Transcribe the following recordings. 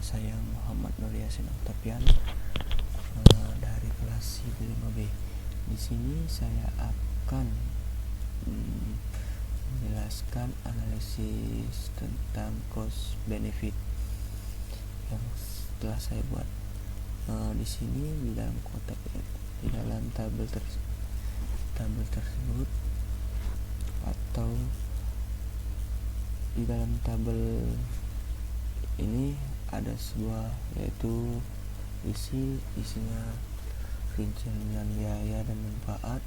saya Muhammad Nur Yasin Octavian dari kelas sipil 5B. Di sini saya akan menjelaskan analisis tentang cost benefit yang telah saya buat. Di sini di dalam kotak, di dalam tabel tersebut atau di dalam tabel ini ada sebuah, yaitu isinya rincian biaya dan manfaat,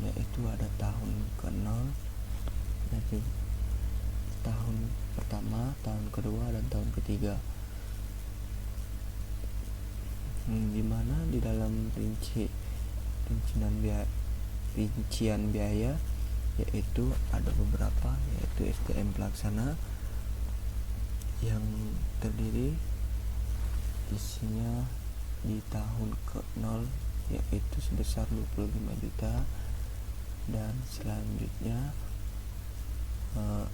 yaitu ada tahun ke-0, yaitu tahun pertama, tahun kedua, dan tahun ketiga. Dimana di dalam rincian biaya yaitu ada beberapa, yaitu SDM pelaksana yang terdiri isinya di tahun ke-0 yaitu sebesar 25 juta, dan selanjutnya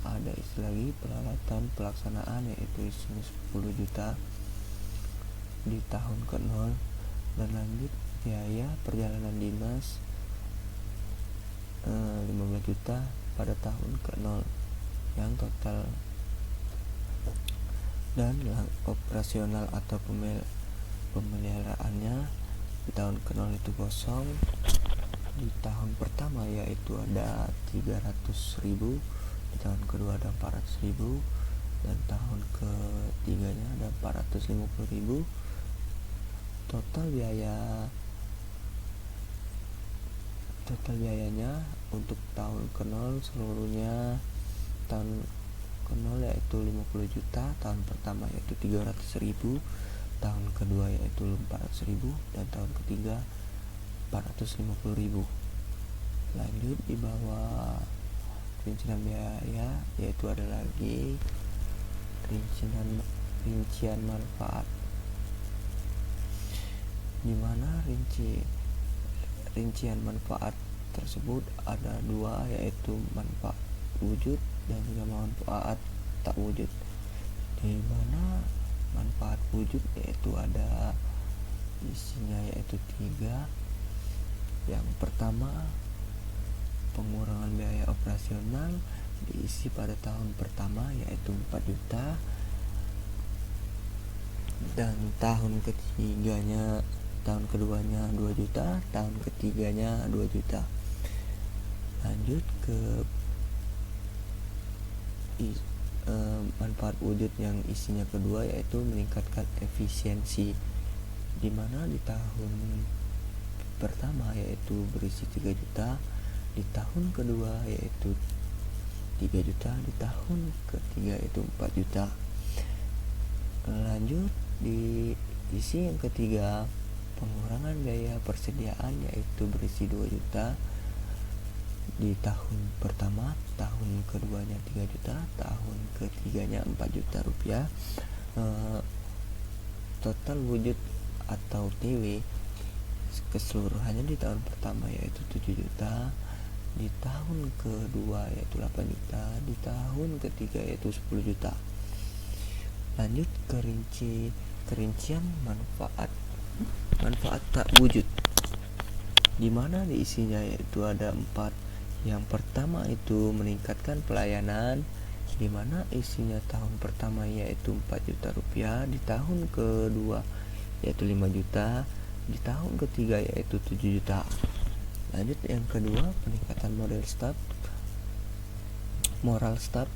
ada lagi peralatan pelaksanaan yaitu isinya 10 juta di tahun ke-0, dan lanjut biaya perjalanan dinas 15 juta pada tahun ke-0 yang total, dan operasional atau pemeliharaannya di tahun ke-0 itu kosong. Di tahun pertama yaitu ada 300.000, di tahun kedua ada 400.000, dan tahun ketiganya ada 450.000. Total biayanya untuk tahun ke-0 seluruhnya, tahun ke-0 yaitu 50 juta, tahun pertama yaitu 300.000, tahun kedua yaitu 400.000, dan tahun ketiga 450.000. Lanjut di bawah rincian biaya yaitu ada lagi rincian manfaat, di mana rincian manfaat tersebut ada dua, yaitu manfaat wujud dan juga manfaat tak wujud. Di mana manfaat wujud yaitu ada isinya yaitu 3. Yang pertama, pengurangan biaya operasional diisi pada tahun pertama yaitu 4 juta, dan tahun keduanya 2 juta, tahun ketiganya 2 juta. Lanjut ke manfaat wujud yang isinya kedua yaitu meningkatkan efisiensi, di mana di tahun pertama yaitu berisi 3 juta, di tahun kedua yaitu 3 juta, di tahun ketiga yaitu 4 juta. Lanjut di isi yang ketiga, pengurangan biaya persediaan yaitu berisi 2 juta, di tahun pertama, tahun keduanya 3 juta, tahun ketiganya 4 juta rupiah. Total wujud atau TW keseluruhannya di tahun pertama yaitu 7 juta, di tahun kedua yaitu 8 juta, di tahun ketiga yaitu 10 juta. Lanjut ke rincian manfaat tak wujud, di mana diisinya yaitu ada 4. Yang pertama itu meningkatkan pelayanan, di mana isinya tahun pertama yaitu 4 juta rupiah, di tahun kedua yaitu 5 juta, di tahun ketiga yaitu 7 juta. Lanjut yang kedua, peningkatan moral staff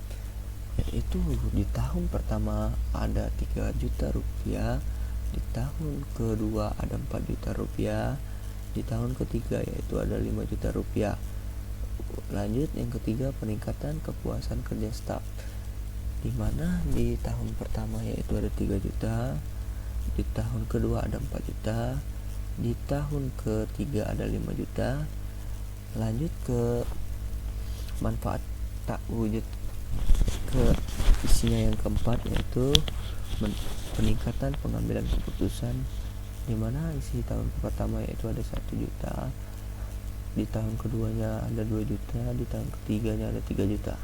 yaitu di tahun pertama ada 3 juta rupiah, di tahun kedua ada 4 juta rupiah, di tahun ketiga yaitu ada 5 juta rupiah. Lanjut yang ketiga, peningkatan kepuasan kerja staf, di mana di tahun pertama yaitu ada 3 juta, di tahun kedua ada 4 juta, di tahun ketiga ada 5 juta. Lanjut ke manfaat tak wujud ke isinya yang keempat, yaitu peningkatan pengambilan keputusan, di mana isi tahun pertama yaitu ada 1 juta, di tahun keduanya ada 2 juta, di tahun ketiganya ada 3 juta.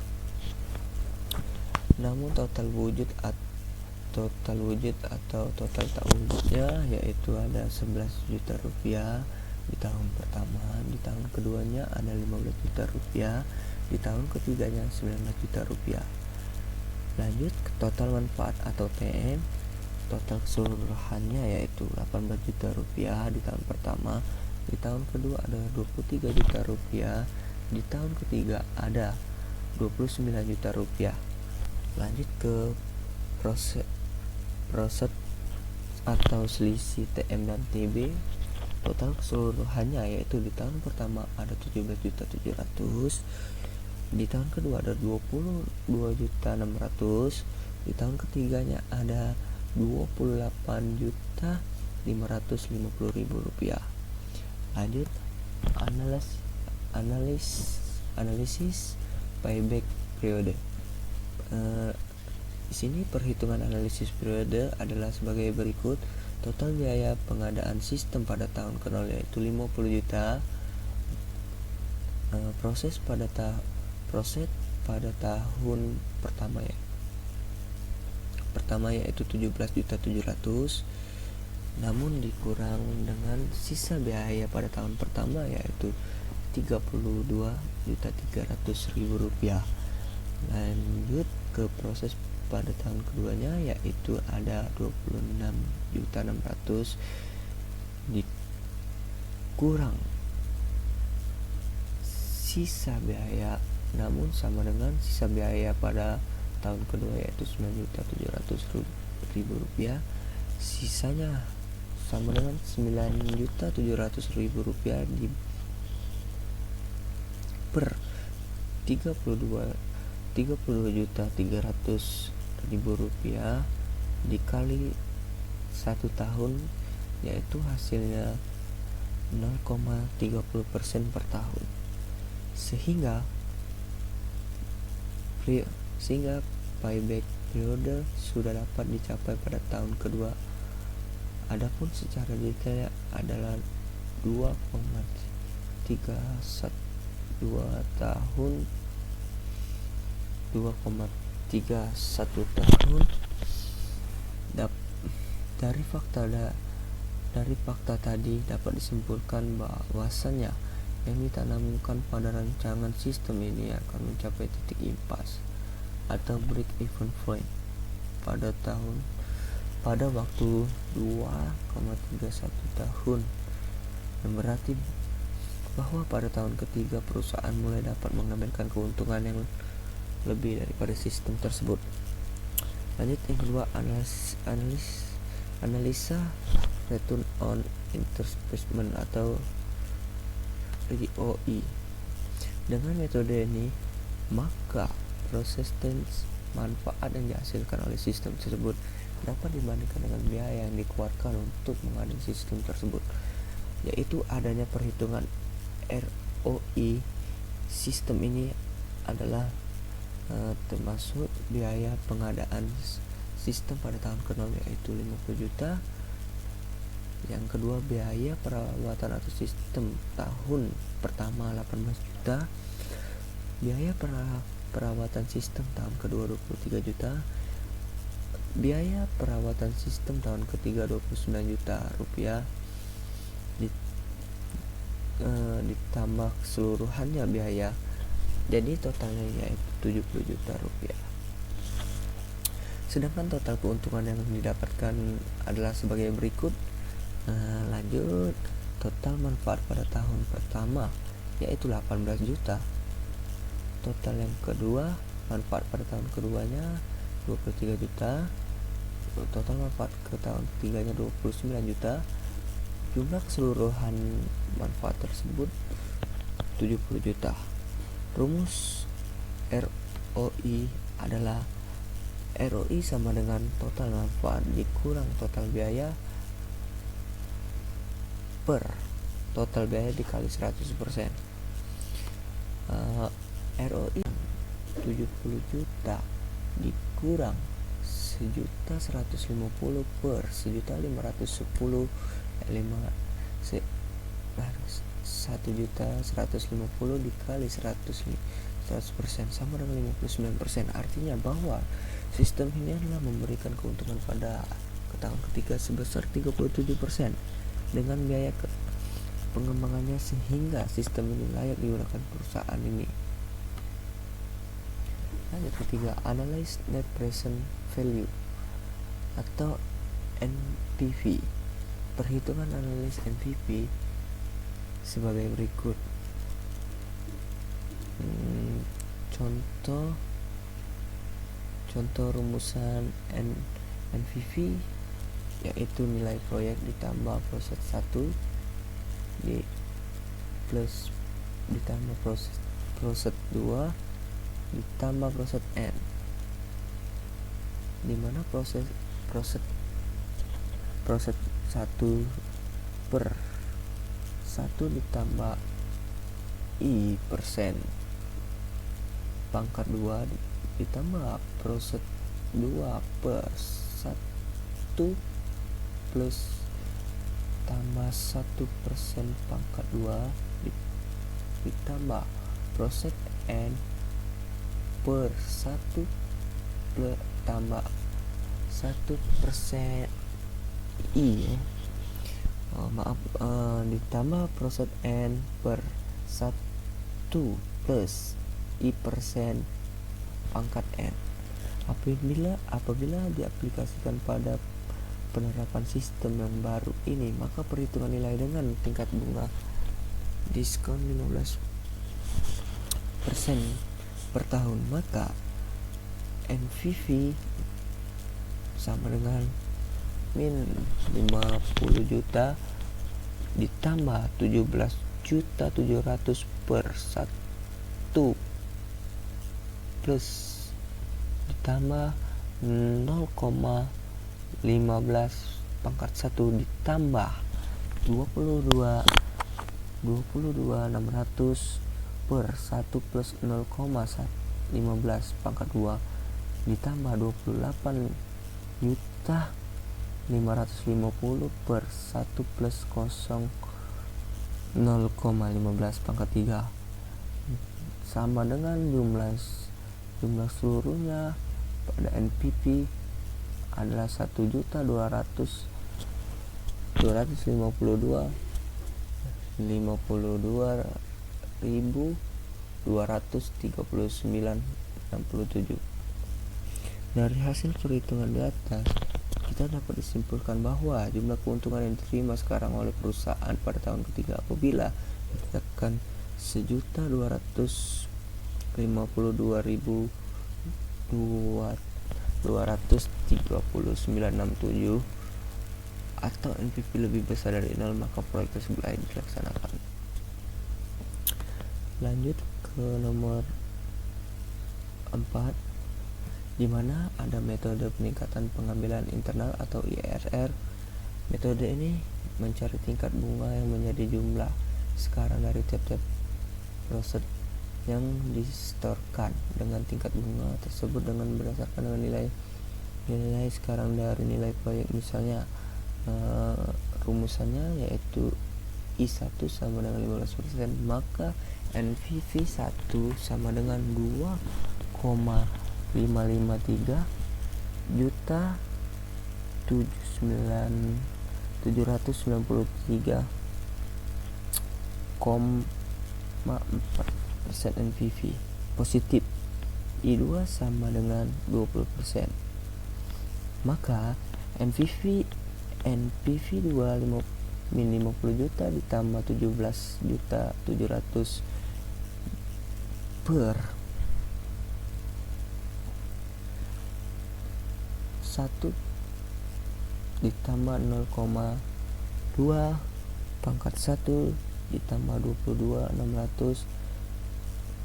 Namun total wujud total wujud atau total tak wujudnya, yaitu ada 11 juta rupiah di tahun pertama, di tahun keduanya ada 15 juta rupiah, di tahun ketiganya 19 juta rupiah. Lanjut ke total manfaat atau TM, total keseluruhannya yaitu 18 juta rupiah di tahun pertama, di tahun kedua ada 23 juta rupiah, di tahun ketiga ada 29 juta rupiah. Lanjut ke proses atau selisih TM dan TB, total keseluruhannya yaitu di tahun pertama ada 17.700.000, di tahun kedua ada 22.600.000, di tahun ketiganya ada 28.550.000 rupiah. Lanjut analisis payback periode. Di sini perhitungan analisis periode adalah sebagai berikut. Total biaya pengadaan sistem pada tahun ke-0 yaitu 50 juta. Proses pada tahun pertama yaitu 17.700.000, namun dikurang dengan sisa biaya pada tahun pertama yaitu 32.300.000 rupiah. Lanjut ke proses pada tahun keduanya yaitu ada 26.600.000 dikurang sisa biaya, namun sama dengan sisa biaya pada tahun kedua yaitu 9.700.000 rupiah, sisanya sama dengan 9.700.000 rupiah di per 32.300.000 rupiah dikali 1 tahun, yaitu hasilnya 0,30% per tahun, sehingga payback periode sudah dapat dicapai pada tahun kedua. Adapun secara detailnya adalah 2,31 tahun. Dari fakta tadi dapat disimpulkan bahwasannya yang ditanamkan pada rancangan sistem ini akan mencapai titik impas atau break even point pada waktu 2,31 tahun, yang berarti bahwa pada tahun ketiga perusahaan mulai dapat mengambilkan keuntungan yang lebih daripada sistem tersebut. Lanjut yang kedua, analisa return on investment atau ROI. Dengan metode ini, maka proses manfaat yang dihasilkan oleh sistem tersebut dapat dibandingkan dengan biaya yang dikeluarkan untuk mengadaan sistem tersebut, yaitu adanya perhitungan ROI. Sistem ini adalah termasuk biaya pengadaan sistem pada tahun ke-0 yaitu 50 juta. Yang kedua, biaya perawatan atau sistem tahun pertama 18 juta, biaya perawatan sistem tahun kedua 23 juta, biaya perawatan sistem tahun ketiga 29 juta rupiah, ditambah keseluruhannya biaya, jadi totalnya yaitu 70 juta rupiah. Sedangkan total keuntungan yang didapatkan adalah sebagai berikut. Lanjut, total manfaat pada tahun pertama yaitu 18 juta. Total yang kedua, manfaat pada tahun keduanya 23 juta. Total manfaat ke tahun ketiganya 29 juta. Jumlah keseluruhan manfaat tersebut 70 juta. Rumus ROI adalah ROI sama dengan total manfaat dikurang total biaya per total biaya dikali 100%. ROI 70 juta dikurang 1.150 per 1.510 1.150 dikali 100% sama dengan 59%. Artinya bahwa Sistem ini adalah memberikan keuntungan pada tahun ketiga sebesar 37% dengan biaya pengembangannya sehingga sistem ini layak digunakan perusahaan ini. Lanjut ketiga, Analyze Net Present Value atau NPV. Perhitungan analis NPV sebagai berikut. Contoh rumusan NPV yaitu nilai proyek ditambah proses 1 plus ditambah proses 2 ditambah proses N, dimana proses 1 per 1 ditambah I persen pangkat 2 ditambah proses 2 per 1 plus tambah 1% pangkat 2 ditambah proses N per 1 plus tambah 1% I ditambah proses N per 1 plus I persen pangkat N. Apabila diaplikasikan pada penerapan sistem yang baru ini, maka perhitungan nilai dengan tingkat bunga diskon 15% per tahun, maka NPV sama dengan min 50 juta ditambah 17.700 per 1 plus ditambah 0,15 pangkat 1 ditambah 22.600 per 1 plus 0,15 pangkat 2 ditambah 28.550 per 1 plus 0,15 pangkat 3 sama dengan jumlah seluruhnya pada NPV adalah 1.252.239,67. Dari hasil perhitungan di atas, kita dapat disimpulkan bahwa jumlah keuntungan yang diterima sekarang oleh perusahaan pada tahun ketiga apabila dikatakan 1.253.239,67 atau NPV lebih besar dari 0, maka proyek tersebut layak dilaksanakan. Lanjut ke nomor 4, di mana ada metode peningkatan pengambilan internal atau IRR. Metode ini mencari tingkat bunga yang menjadi jumlah sekarang dari tiap-tiap proses yang disetorkan dengan tingkat bunga tersebut dengan berdasarkan dengan nilai sekarang dari nilai proyek. Misalnya rumusannya yaitu I1 sama dengan 15%, maka NPV 1 sama dengan 2,553 juta 793,4% NPV positif. I2 sama dengan 20%, maka NPV 2 min 50 juta ditambah 17.700 per 1 ditambah 0,2 pangkat 1 ditambah 22.600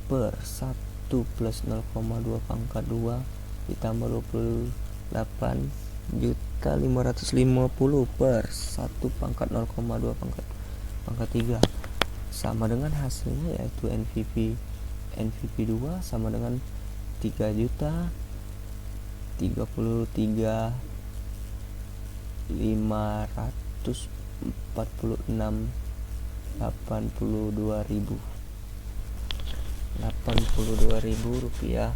per 1 plus 0,2 pangkat 2 ditambah 28.550 per 1 pangkat 0,2 pangkat 3 sama dengan hasilnya yaitu NPV 2 sama dengan 3.333.546.82.000 rupiah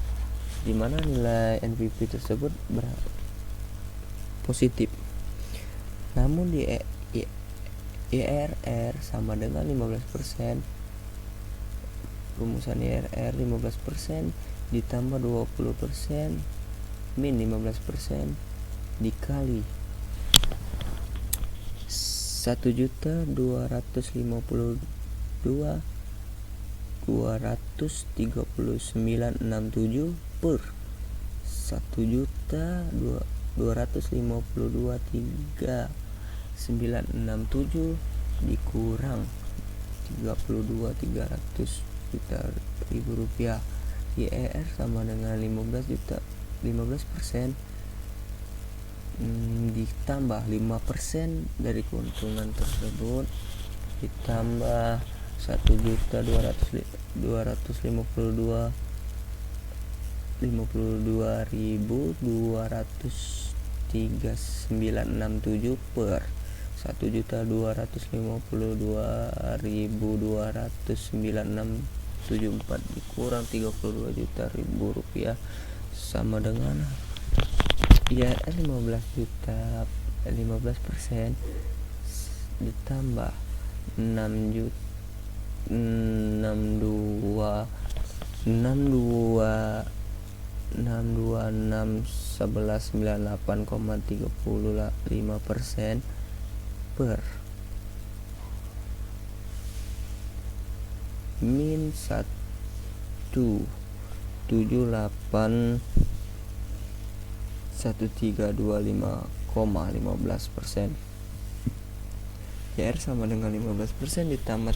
di mana nilai NPV tersebut positif. Namun di IRR sama dengan 15%. Rumusan IRR 15% ditambah 20% min 15% dikali 1.252.239,67 per 1.252.309,67 dikurang 32.300 rupiah. IRR sama dengan 15%, ditambah 5% dari keuntungan tersebut ditambah 1.252.239,67 per 1.252.209,74 dikurang 32.000 rupiah sama dengan IRR 15% ditambah 626.1198,35% per min 1.1325,15%. IR sama dengan 15% ditambah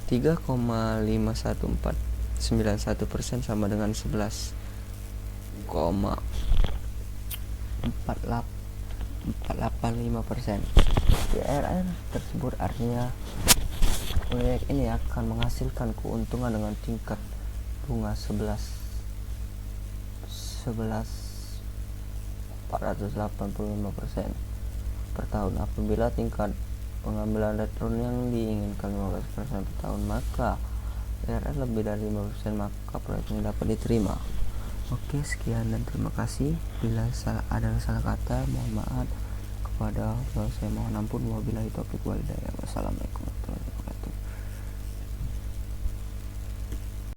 3,51491% sama dengan 11,485%. IRR tersebut artinya proyek ini akan menghasilkan keuntungan dengan tingkat bunga 11,485% per tahun. Apabila tingkat pengambilan return yang diinginkan 15% per tahun, maka IRR lebih dari 5%, maka proyek ini dapat diterima. Oke, sekian dan terima kasih. Bila ada salah kata, mohon maaf. Kepada Allah saya mohon ampun. Wabillahi taufiq wal hidayah. Wassalamualaikum warahmatullahi wabarakatuh.